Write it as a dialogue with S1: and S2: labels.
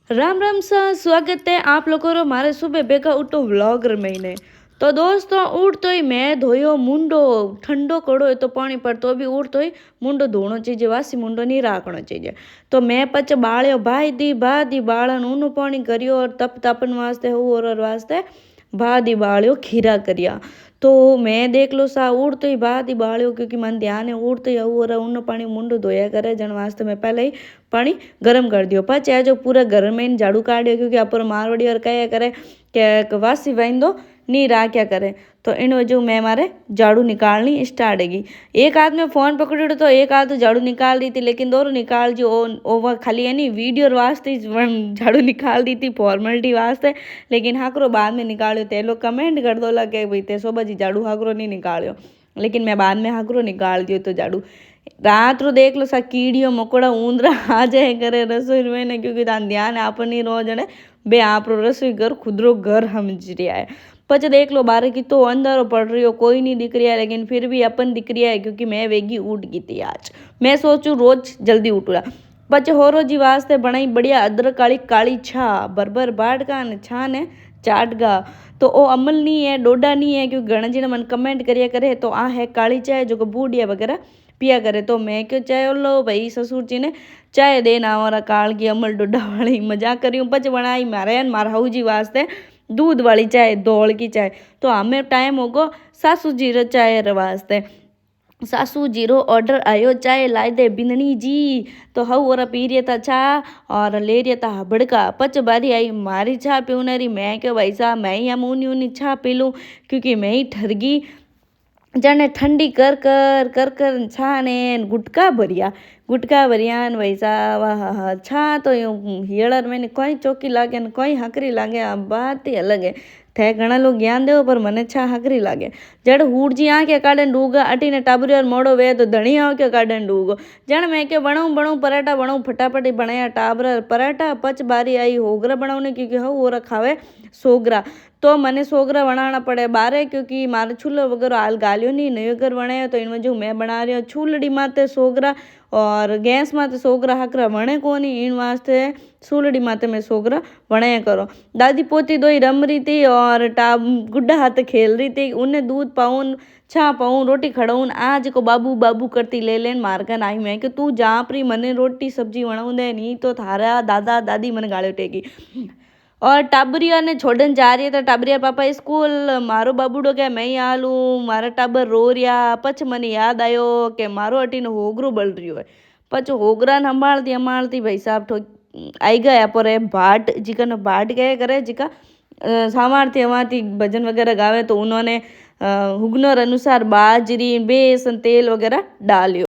S1: राम राम सा स्वागत है आप लोगों रो मारे सुबह बेगा उठो व्लॉगर महीने। तो दोस्तों उठतो ही मैं धोयो मुंडो ठंडो कड़ो है तो पानी पर तो भी उठतो ही मुंडो धोनो चाहिए वासी मुंडो नहीं राखनो चाहिए। तो मैं पच बाळ्यो भा दी बाळन ऊनु पानी करियो और तप तपन वास्ते और वास्ते भा दी बाळ्यो खीरा करिया। तो मैं देख लो सा उड़तो ही बाद ही बाळ्यो क्योंकि मन ध्यान है उड़तो ही और उन पानी मुंडो धोया करे जन वास्ते मैं पहले ही पानी गरम कर दियो। पचे जो पूरा घर में झाड़ू काढ़ियो क्योंकि अपर मारवाड़ी और कया करे कि वासी वाइंदो नी राख्या करे। तो इन वजह मैं मारे झाड़ू निकालनी स्टार्ट हैगी। एक हाथ में फ़ोन पकड़ो तो एक हाथ झाड़ू निकाल दी थी लेकिन दोनों निकाल जो ओवर खाली है नहीं वीडियो वास्ते झाड़ू निकाल दी थी फॉर्मेलिटी वास्ते। लेकिन हाकरो बाद में निकालो तो लोग कमेंट कर दो कि भाई ते शोभा जी झाड़ू हाकरो नहीं निकालो, लेकिन मैं बाद में हाकरो निकाल दियो। तो झाड़ू रात रो देख लो सा कीड़ियों मकोड़ा ऊंदरा आ जाए करे रसोई में ने क्योंकि तान ध्यान आपनी रो जने बे आप रसोई घर खुदरो घर समझ रिया है। पछ देख लो बारे की तो अंदर पड़ रही हो कोई नहीं दिख रहा है लेकिन फिर भी अपन दिख रहा है क्योंकि मैं वेगी उठ गई थी आज। मैं सोचूं रोज जल्दी उठूला। पछ होरो जी वास्ते बनाई बढ़िया अदरक काली काली छा बरबर बाट का ने छा ने चाट गा। तो ओ अमल नहीं है डोडा नहीं है क्योंकि घना जी ने मन कमेंट करिया करे तो आ है काली चाय जो बूढ़िया वगैरह पिया करे। तो मैं क्यों चाय लो भाई ससुर जी ने चाय देना हमारा काल की अमल डोडा वाली मजाक करी पच बनाई मारे मारा हाऊ जी वास्ते दूध वाली चाय दौड़ की चाय। तो हमें टाइम होगो सासू जीरो चाय वास्ते सासू जीरो ऑर्डर आयो चाय लाई दे बिंदनी जी। तो हऊ और पी रही था चा और ले रही था हबड़का। पच बारी आई मारी चा पीऊने रही मैं क्यों भाई साहब मैं ही ऊनी ऊनी चा पी लूँ क्योंकि मैं ही ठर गई जाने ठंडी कर कर कर कर छा ने गुटका भरिया भाई साहब हा छा। तो यूँ हियड़र मैंने कोई चौकी लागे न कोई हकरी लागे आ बात ही अलग है। थे घना लोग ज्ञान देव पर मने छा हकरी लागे। जड़ हूड़ जी आके काढ़न डूगा अटी ने टाबरी और मोड़ो वे तो धनी आके काढ़न डूगो जण मैं के बनाऊँ बनाऊँ पराठा बनाऊँ फटाफट बनाया टाबर पराठा। पच बारी आई होगरा बनाऊने क्योंकि हऊ और खावे सोगरा। तो मने सोगरा बनाना पड़े बारे क्योंकि मारे छूलो वगैरह हाल गालियो नहीं नयो घर बनाया। तो इन वजह मैं बना रही हूँ छूलड़ी माते सोगरा और गैस माते सोगरा हकरा बने कोनी इन वास्ते सूलड़ी माते मैं सोगरा बनाया करो। दादी पोती दो ही रम रही थी और टाब गुड्डा हाथ खेल रही थी उन्हें दूध पाऊन छा पाऊँ रोटी खड़ाऊन आज को बाबू बाबू करती ले लेन मारकन आई मैं कि तू जहाँ प्री मने रोटी सब्जी बनाऊँ दे नहीं तो थारा दादा दादी मन गाड़ो टेगी। और टाबरिया ने छोड़न जा रही है तो टाबरिया पापा स्कूल मारो बाबूडो क्या मैं ही आलू मारा टाबर रो रिया। पछ मने याद आयो कि मारो अटी ने होगरो बल रही है। पछ होगरा संभालती भाई साहब आई गया पर भाट जिका न भाट गए करे जिका सामार्थी हमारती भजन वगैरह गावे तो उन्होंने हुगनर अनुसार बाजरी बेसन तेल वगैरह डालियो।